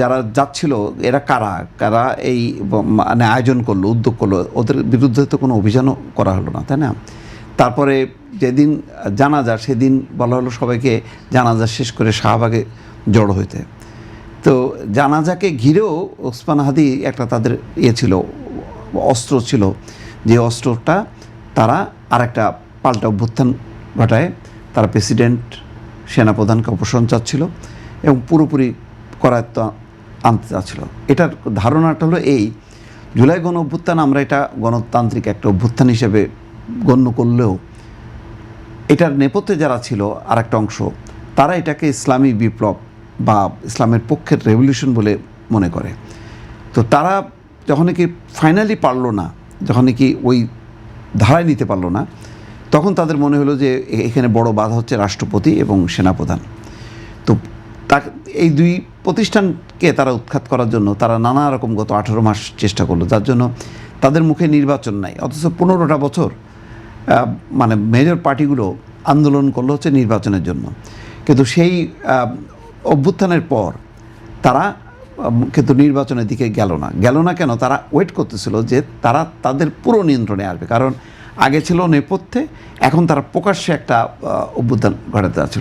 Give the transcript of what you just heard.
যারা যাচ্ছিল এরা কারা কারা এই মানে আয়োজন করলো, উদ্যোগ করলো, ওদের বিরুদ্ধে তো কোনো অভিযানও করা হলো না, তাই না? তারপরে যেদিন জানাজা সেদিন বলা হলো সবাইকে জানাজা শেষ করে শাহবাগে জড়ো হইতে। তো জানাজাকে ঘিরেও ওসমান হাদি একটা তাদের ছিল, অস্ত্র ছিল, যে অস্ত্রটা তারা আর একটা পাল্টা অভ্যুত্থান ঘটায়। তারা প্রেসিডেন্ট সেনাপ্রধানকে অপসারণ চাচ্ছিল এবং পুরোপুরি করায়ত্ত আনতে চাচ্ছিল। এটার ধারণাটা হলো এই, জুলাই গণ অভ্যুত্থান আমরা এটা গণতান্ত্রিক একটা অভ্যুত্থান হিসেবে গণ্য করলেও এটার নেপথ্যে যারা ছিল আর একটা অংশ, তারা এটাকে ইসলামী বিপ্লব বা ইসলামের পক্ষের রেভলিউশন বলে মনে করে। তো তারা যখন কি ফাইনালি পারলো না, যখন কি ওই ধারায় নিতে পারলো না, তখন তাদের মনে হলো যে এখানে বড় বাধা হচ্ছে রাষ্ট্রপতি এবং সেনাপ্রধান। তো এই দুই প্রতিষ্ঠানকে তারা উৎখাত করার জন্য তারা নানা রকম গত 18 মাস চেষ্টা করলো, যার জন্য তাদের মুখে নির্বাচন নাই। অথচ 15টা বছর মানে মেজর পার্টিগুলো আন্দোলন করলো হচ্ছে নির্বাচনের জন্য। কিন্তু সেই অভ্যুত্থানের পর তারা কিন্তু নির্বাচনের দিকে গেল না কেন? তারা ওয়েট করতেছিল যে তারা তাদের পুরো নিয়ন্ত্রণে আসবে, কারণ আগে ছিল নেপথ্যে, এখন তারা প্রকাশ্যে একটা অভ্যুত্থান ঘটাতে যাচ্ছিল।